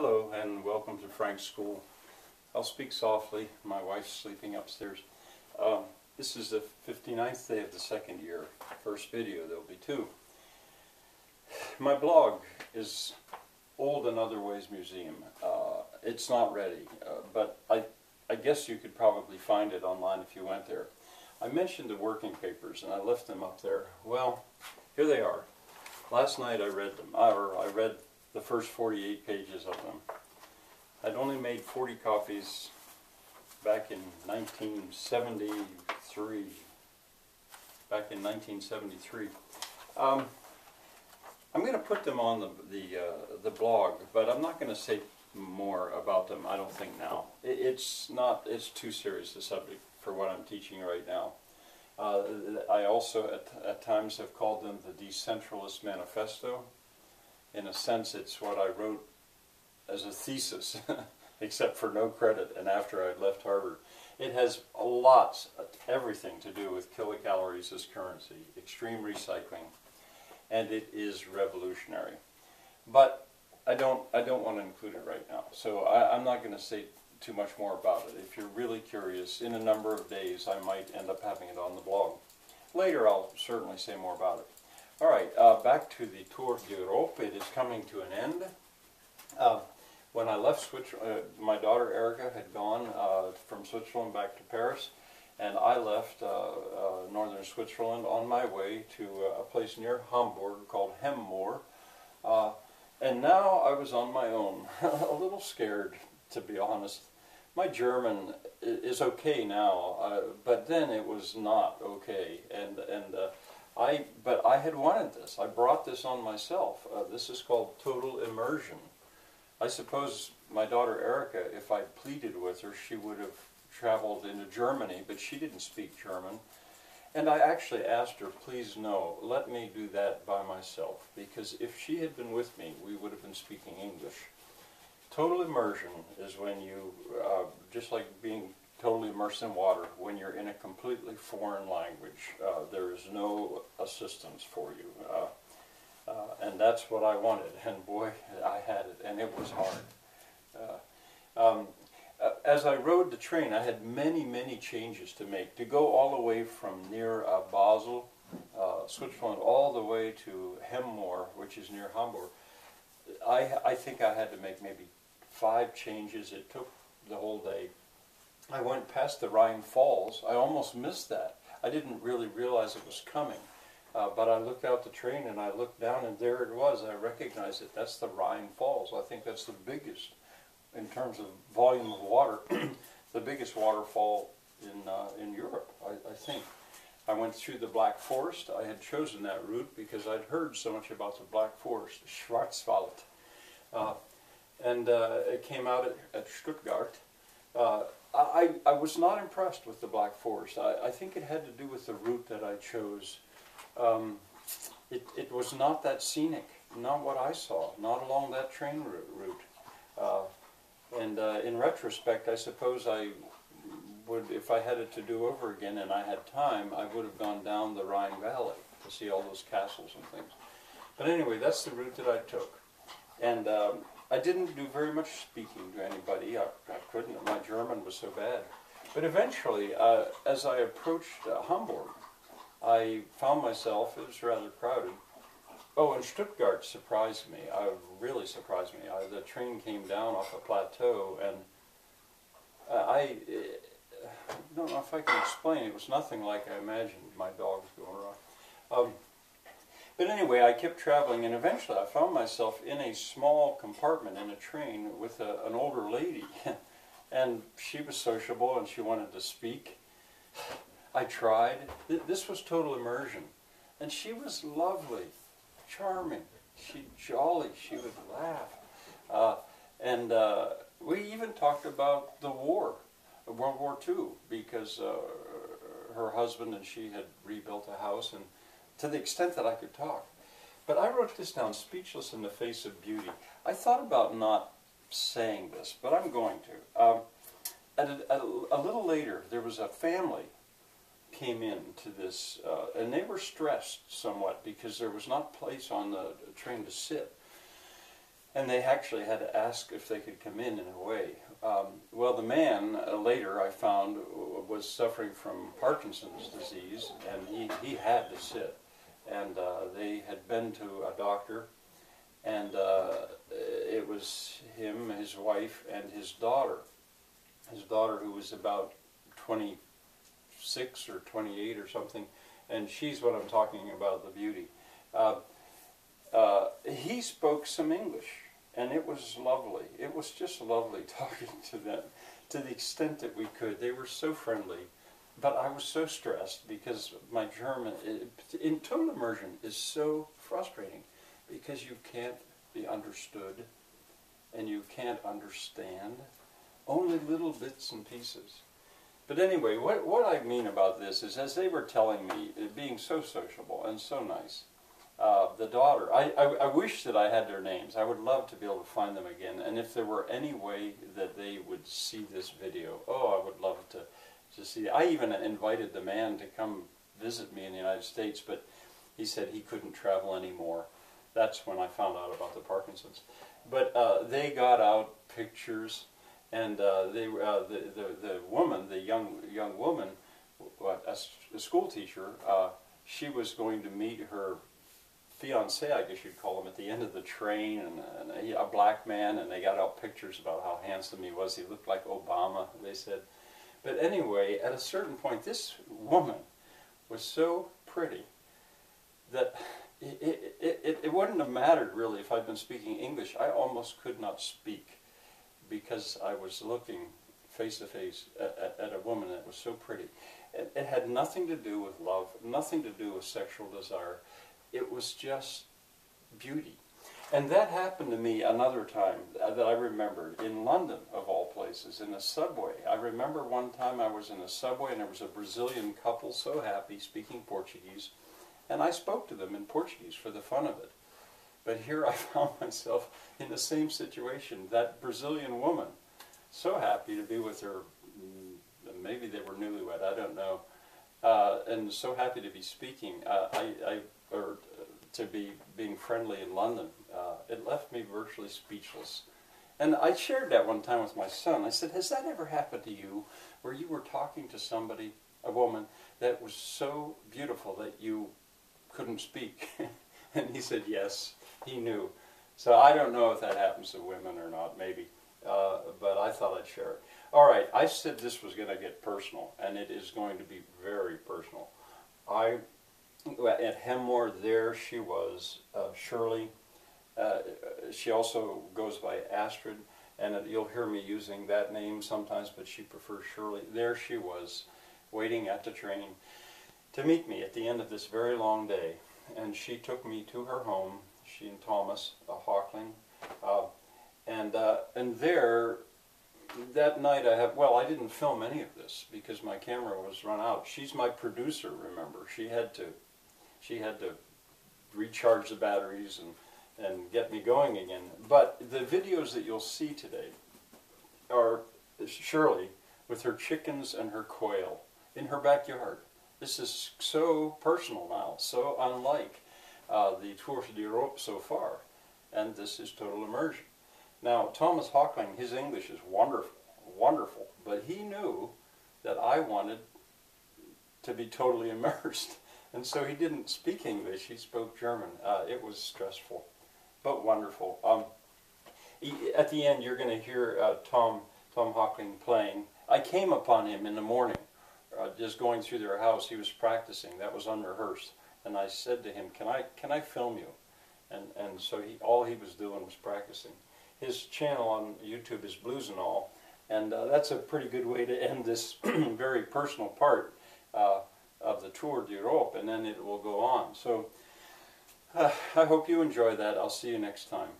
Hello and welcome to Frank's School. I'll speak softly. My wife's sleeping upstairs. This is the 59th day of the second year. First video, there'll be two. My blog is Old and Other Ways Museum. It's not ready, but I guess you could probably find it online if you went there. I mentioned the working papers and I left them up there. Well, here they are. Last night I read them, or I read the first 48 pages of them. I'd only made 40 copies back in 1973. I'm going to put them on the blog, but I'm not going to say more about them, I don't think now. It's too serious a subject for what I'm teaching right now. I also at times have called them the Decentralist Manifesto. In a sense, it's what I wrote as a thesis, except for no credit, and after I'd left Harvard. It has everything to do with kilocalories as currency, extreme recycling, and it is revolutionary. But I don't want to include it right now, so I'm not going to say too much more about it. If you're really curious, in a number of days I might end up having it on the blog. Later I'll certainly say more about it. All right, back to the Tour d'Europe. It is coming to an end. When I left Switzerland, my daughter Erica had gone from Switzerland back to Paris, and I left northern Switzerland on my way to a place near Hamburg called Hemmoor. And now I was on my own, a little scared, to be honest. My German is okay now, but then it was not okay, but I had wanted this. I brought this on myself. This is called total immersion. I suppose my daughter Erica, if I pleaded with her, she would have traveled into Germany, but she didn't speak German. And I actually asked her, please no, let me do that by myself, because if she had been with me, we would have been speaking English. Total immersion is when you, just like being totally immersed in water, when you're in a completely foreign language. There is no assistance for you. And that's what I wanted, and boy, I had it, and it was hard. As I rode the train, I had many changes to make. To go all the way from near Basel, Switzerland, all the way to Hemmoor, which is near Hamburg, I think I had to make maybe 5 changes. It took the whole day. I went past the Rhine Falls. I almost missed that. I didn't really realize it was coming. But I looked out the train and I looked down and there it was. I recognized it. That's the Rhine Falls. I think that's the biggest, in terms of volume of water, the biggest waterfall in Europe, I think. I went through the Black Forest. I had chosen that route because I'd heard so much about the Black Forest, Schwarzwald. And it came out at Stuttgart. I was not impressed with the Black Forest. I think it had to do with the route that I chose. It was not that scenic, not what I saw, not along that train route. And in retrospect, I suppose I would, if I had it to do over again and I had time, I would have gone down the Rhine Valley to see all those castles and things. But anyway, that's the route that I took. And I didn't do very much speaking to anybody. I couldn't. My German was so bad. But eventually, as I approached Hamburg, I found myself, it was rather crowded. Oh, and Stuttgart surprised me. Really surprised me. The train came down off a plateau, and I don't know if I can explain. It was nothing like I imagined. My dog's going around. But anyway, I kept traveling, and eventually I found myself in a small compartment in a train with an older lady. And she was sociable, and she wanted to speak. I tried. This was total immersion. And she was lovely, charming, jolly, she would laugh. And we even talked about the war, World War II, because her husband and she had rebuilt a house, and to the extent that I could talk. But I wrote this down, speechless in the face of beauty. I thought about not saying this, but I'm going to. A little later, there was a family came in to this, and they were stressed somewhat because there was not place on the train to sit. And they actually had to ask if they could come in a way. Well, the man, later I found, was suffering from Parkinson's disease, and he had to sit. And they had been to a doctor, and it was him, his wife, and his daughter. His daughter, who was about 26 or 28 or something, and she's what I'm talking about, the beauty. He spoke some English, and it was lovely. It was just lovely talking to them, to the extent that we could. They were so friendly, but I was so stressed because my German, in total immersion, is so frustrating because you can't be understood and you can't understand only little bits and pieces. But anyway, what I mean about this is, as they were telling me, being so sociable and so nice, the daughter, I wish that I had their names. I would love to be able to find them again. And if there were any way that they would see this video, oh, I would love to see it. I even invited the man to come visit me in the United States, but he said he couldn't travel anymore. That's when I found out about the Parkinson's. But they got out pictures, and the woman, the young woman, a school teacher, she was going to meet her fiancé, I guess you'd call him, at the end of the train, and a black man, and they got out pictures about how handsome he was. He looked like Obama, they said. But anyway, at a certain point, this woman was so pretty that it wouldn't have mattered really if I'd been speaking English. I almost could not speak because I was looking face to face at a woman that was so pretty. It had nothing to do with love, nothing to do with sexual desire. It was just beauty. And that happened to me another time that I remembered, in London, of all places, in a subway. I remember one time I was in a subway and there was a Brazilian couple, so happy, speaking Portuguese, and I spoke to them in Portuguese for the fun of it. But here I found myself in the same situation, that Brazilian woman, so happy to be with her, maybe they were newlywed, I don't know, and so happy to be speaking, or to be being friendly in London. It left me virtually speechless. And I shared that one time with my son. I said, has that ever happened to you, where you were talking to somebody, a woman, that was so beautiful that you couldn't speak? And he said, yes, he knew. So I don't know if that happens to women or not, maybe. But I thought I'd share it. All right, I said this was going to get personal, and it is going to be very personal. At Hemmoor, there she was, Shirley. She also goes by Astrid, and you'll hear me using that name sometimes, but she prefers Shirley. There she was, waiting at the train to meet me at the end of this very long day. And she took me to her home, she and Thomas, a Hockling. And there, that night I didn't film any of this because my camera was run out. She's my producer, remember. She had to recharge the batteries and get me going again. But the videos that you'll see today are Shirley with her chickens and her quail in her backyard. This is so personal now, so unlike the Tour d'Europe so far. And this is total immersion. Now, Thomas Hockling, his English is wonderful, wonderful, but he knew that I wanted to be totally immersed. And so he didn't speak English, he spoke German. It was stressful, but wonderful. At the end, you're going to hear Tom Hockling playing. I came upon him in the morning, just going through their house. He was practicing. That was unrehearsed. And I said to him, can I film you? And so all he was doing was practicing. His channel on YouTube is Blues and All, and that's a pretty good way to end this very personal part of the Tour d'Europe, and then it will go on. So I hope you enjoy that. I'll see you next time.